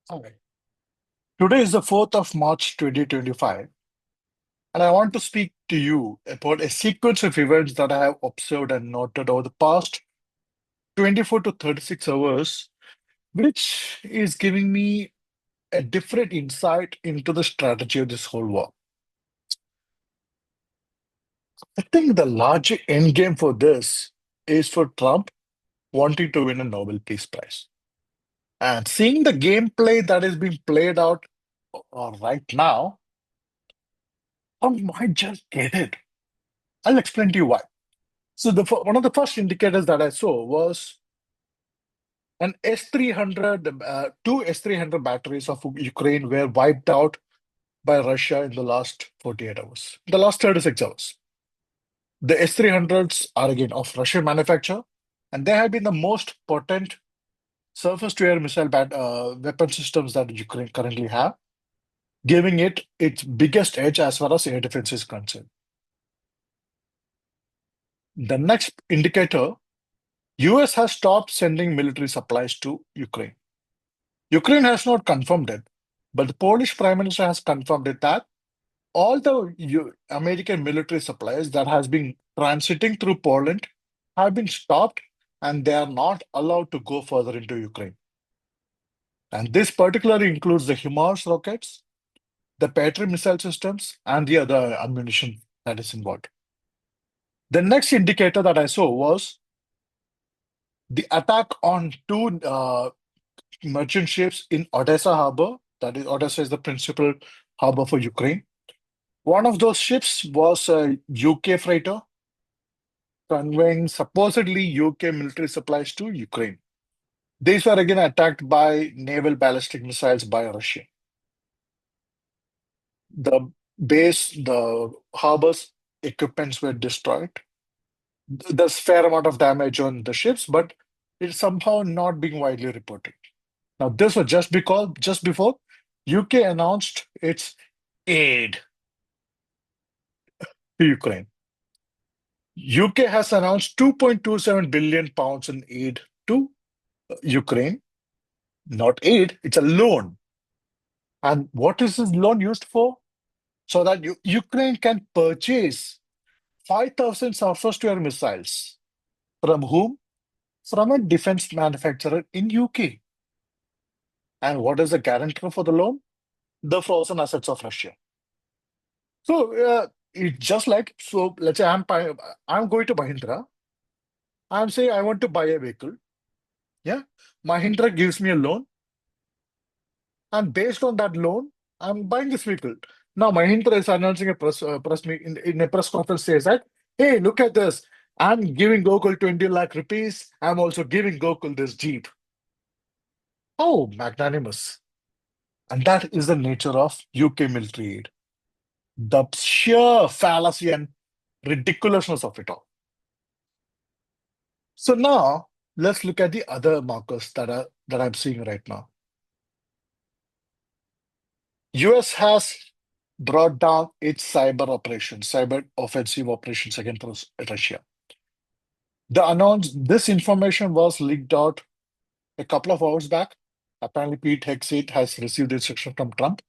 Hi. Today is the 4th of March 2025, and I want to speak to you about a sequence of events that I have observed and noted over the past 24 to 36 hours, which is giving me a different insight into the strategy of this whole war. I think the larger end game for this is for Trump wanting to win a Nobel Peace Prize. And seeing the gameplay that is being played out right now, I might just get it. I'll explain to you why. So one of the first indicators that I saw was an S-300, two S-300 batteries of Ukraine were wiped out by Russia in the last 48 hours, the last 36 hours. The S-300s are again of Russian manufacture, and they have been the most potent surface-to-air missile weapon systems that Ukraine currently have, giving it its biggest edge as far as air defense is concerned. The next indicator, US has stopped sending military supplies to Ukraine. Ukraine has not confirmed it, but the Polish Prime Minister has confirmed it that all the American military supplies that has been transiting through Poland have been stopped and they are not allowed to go further into Ukraine. And this particularly includes the HIMARS rockets, the Patriot missile systems, and the other ammunition that is involved. The next indicator that I saw was the attack on two merchant ships in Odessa harbor. That is, Odessa is the principal harbor for Ukraine. One of those ships was a UK freighter conveying supposedly UK military supplies to Ukraine. These were again attacked by naval ballistic missiles by Russia. The the harbor's equipments were destroyed. There's fair amount of damage on the ships, but it's somehow not being widely reported. Now, this was just before UK announced its aid to Ukraine. UK has announced 2.27 billion pounds in aid to Ukraine. Not aid, it's a loan. And what is this loan used for? So that Ukraine can purchase 5,000 surface-to-air missiles. From whom? From a defense manufacturer in UK. And what is the guarantor for the loan? The frozen assets of Russia. So it's just like, so let's say I'm going to Mahindra. I'm saying I want to buy a vehicle. Yeah. Mahindra gives me a loan. And based on that loan, I'm buying this vehicle. Now, Mahindra is announcing a press meet in a press conference says that, hey, look at this. I'm giving Gokul 20 lakh rupees. I'm also giving Gokul this Jeep. Oh, magnanimous. And that is the nature of UK military aid. The sheer fallacy and ridiculousness of it all. So now let's look at the other markers that I'm seeing right now. US has brought down its cyber offensive operations against Russia. This information was leaked out a couple of hours back. Apparently, Pete Hegseth has received instruction from Trump.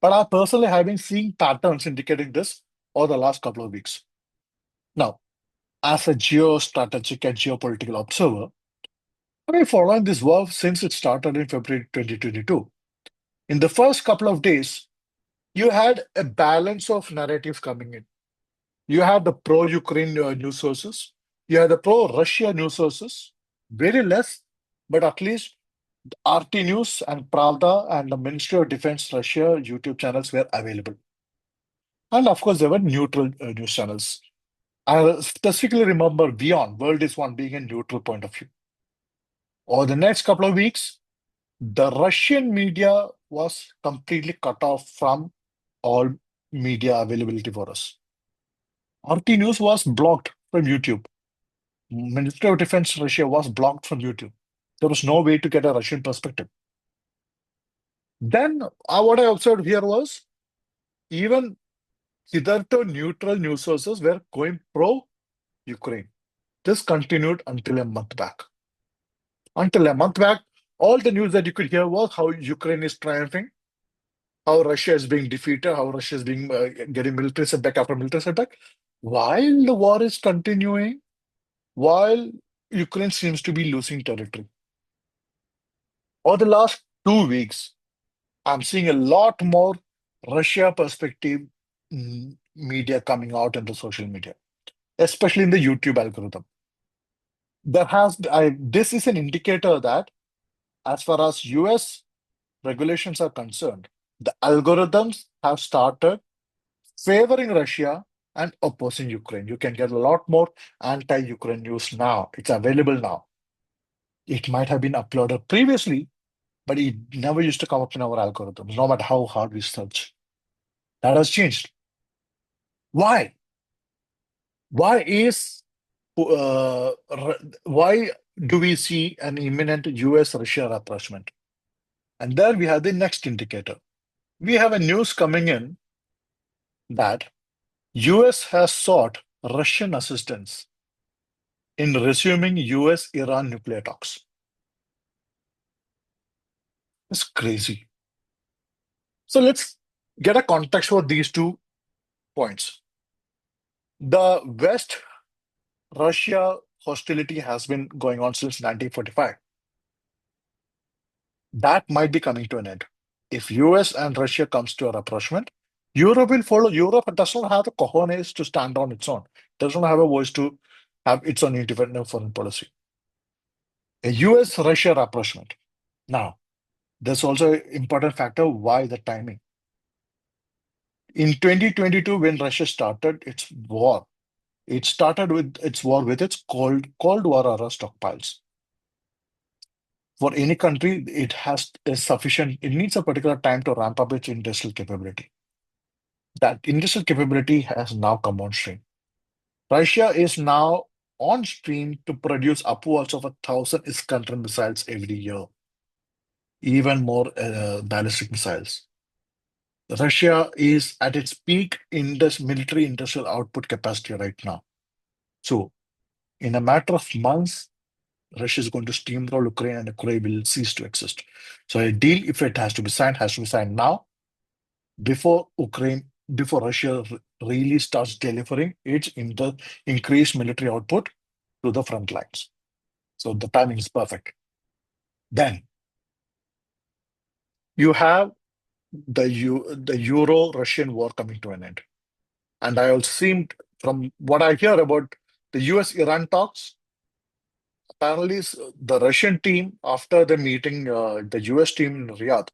But I personally have been seeing patterns indicating this over the last couple of weeks. Now, as a geostrategic and geopolitical observer, I've been following this war since it started in February 2022. In the first couple of days, you had a balance of narratives coming in. You had the pro-Ukraine news sources. You had the pro-Russia news sources. Very less, but at least RT News and Pravda and the Ministry of Defense Russia YouTube channels were available. And of course, there were neutral news channels. I specifically remember Beyond, World is One being a neutral point of view. Over the next couple of weeks, the Russian media was completely cut off from all media availability for us. RT News was blocked from YouTube. Ministry of Defense Russia was blocked from YouTube. There was no way to get a Russian perspective. Then what I observed here was even hitherto neutral news sources were going pro-Ukraine. This continued until a month back. Until a month back, All the news that you could hear was how Ukraine is triumphing, how Russia is being defeated, how Russia is being getting military setback after military setback. While the war is continuing, while Ukraine seems to be losing territory. Over the last 2 weeks, I'm seeing a lot more Russia perspective media coming out in the social media, especially in the YouTube algorithm. This is an indicator that as far as US regulations are concerned, the algorithms have started favoring Russia and opposing Ukraine. You can get a lot more anti-Ukraine news now. It's available now. It might have been uploaded previously, but it never used to come up in our algorithms, no matter how hard we search. That has changed. Why? Why is why do we see an imminent US-Russia rapprochement? And there we have the next indicator. We have a news coming in that US has sought Russian assistance in resuming US-Iran nuclear talks. It's crazy. So let's get a context for these 2 points. The West-Russia hostility has been going on since 1945. That might be coming to an end. If US and Russia comes to a rapprochement, Europe will follow. Europe does not have the cojones to stand on its own. Does not have a voice to have its own independent foreign policy. A US-Russia rapprochement. Now, there's also an important factor why the timing. In 2022, when Russia started its war, it started with its war with its Cold War era stockpiles. For any country, it has a sufficient, it needs a particular time to ramp up its industrial capability. That industrial capability has now come on stream. Russia is now on stream to produce upwards of 1,000 Iskander missiles every year, even more ballistic missiles. Russia is at its peak military industrial output capacity right now. So, in a matter of months, Russia is going to steamroll Ukraine and Ukraine will cease to exist. So, a deal, if it has to be signed now before Russia really starts delivering its increased military output to the front lines. So, the timing is perfect. Then, you have the Euro-Russian war coming to an end. And I also seem, from what I hear about the US-Iran talks, apparently the Russian team, after the meeting, the US team in Riyadh,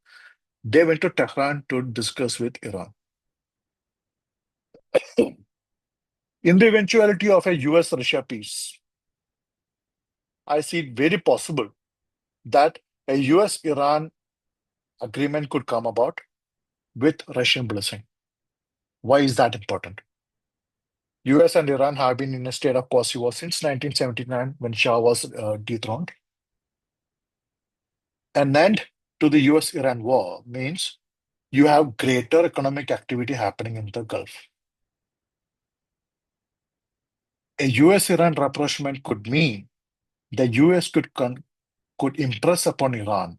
they went to Tehran to discuss with Iran. In the eventuality of a US-Russia peace, I see it very possible that a US-Iran agreement could come about with Russian blessing. Why is that important? US and Iran have been in a state of quasi-war since 1979 when Shah was dethroned. An end to the US-Iran war means you have greater economic activity happening in the Gulf. A US-Iran rapprochement could mean the US could impress upon Iran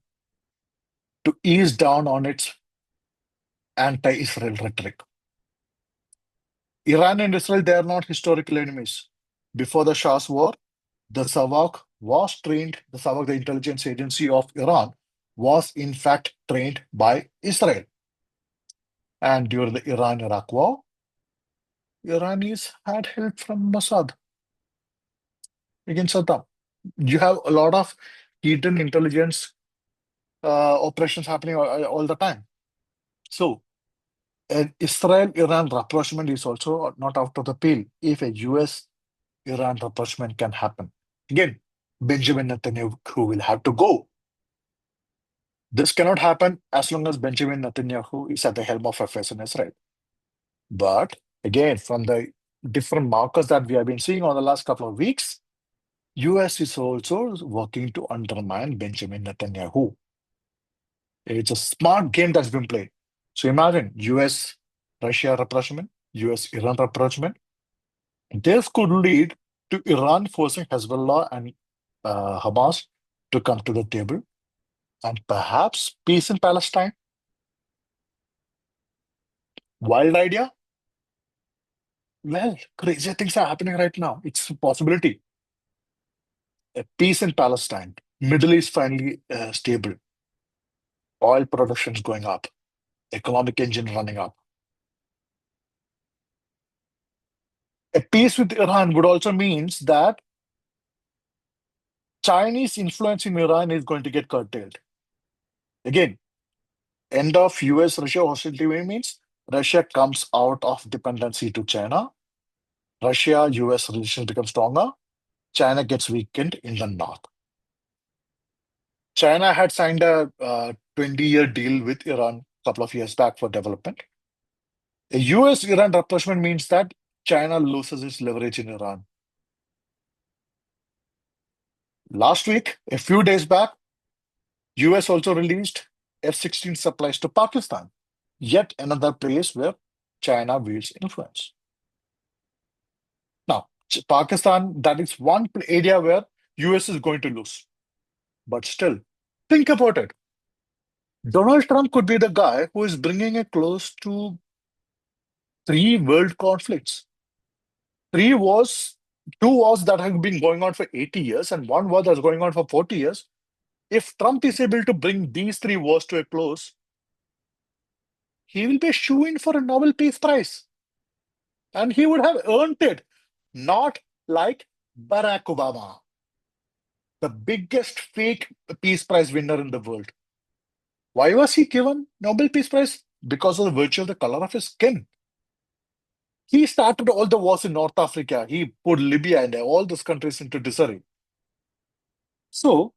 to ease down on its anti-Israel rhetoric. Iran and Israel, they are not historical enemies. Before the Shah's war, the SAVAK was trained, the SAVAK, the intelligence agency of Iran, was in fact trained by Israel. And during the Iran-Iraq war, Iranis had help from Mossad against Saddam. You have a lot of hidden intelligence operations happening all the time. So, an Israel-Iran rapprochement is also not out of the pale if a US-Iran rapprochement can happen. Again, Benjamin Netanyahu will have to go. This cannot happen as long as Benjamin Netanyahu is at the helm of affairs in Israel. But again, from the different markers that we have been seeing on the last couple of weeks, US is also working to undermine Benjamin Netanyahu. It's a smart game that's been played. So imagine US-Russia rapprochement, US-Iran rapprochement. This could lead to Iran forcing Hezbollah and Hamas to come to the table. And perhaps peace in Palestine? Wild idea? Well, crazy things are happening right now. It's a possibility. A peace in Palestine. Middle East finally stable. Oil production is going up. Economic engine running up. A peace with Iran would also means that Chinese influence in Iran is going to get curtailed. Again, end of US-Russia hostility means Russia comes out of dependency to China. Russia-US relations become stronger. China gets weakened in the north. China had signed a 20-year deal with Iran a couple of years back for development. A US-Iran rapproachment means that China loses its leverage in Iran. Last week, a few days back, US also released F-16 supplies to Pakistan, yet another place where China wields influence. Now, Pakistan, that is one area where US is going to lose. But still, think about it. Donald Trump could be the guy who is bringing it close to three world conflicts. Three wars, two wars that have been going on for 80 years, and one war that's going on for 40 years. If Trump is able to bring these three wars to a close, he will be a shoo-in for a Nobel Peace Prize. And he would have earned it, not like Barack Obama, the biggest fake Peace Prize winner in the world. Why was he given Nobel Peace Prize? Because of the virtue of the color of his skin. He started all the wars in North Africa. He put Libya and all those countries into disarray. So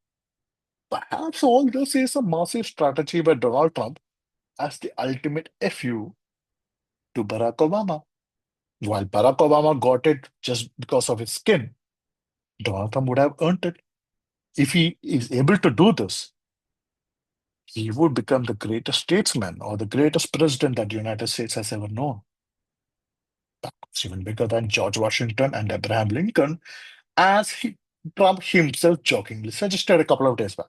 perhaps all this is a massive strategy by Donald Trump as the ultimate FU to Barack Obama. While Barack Obama got it just because of his skin, Donald Trump would have earned it. If he is able to do this, he would become the greatest statesman or the greatest president that the United States has ever known. Perhaps even bigger than George Washington and Abraham Lincoln, as Trump himself jokingly suggested a couple of days back.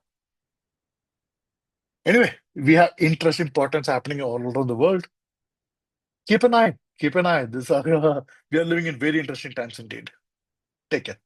Anyway, we have interesting patterns happening all around the world. Keep an eye. Keep an eye. We are living in very interesting times indeed. Take care.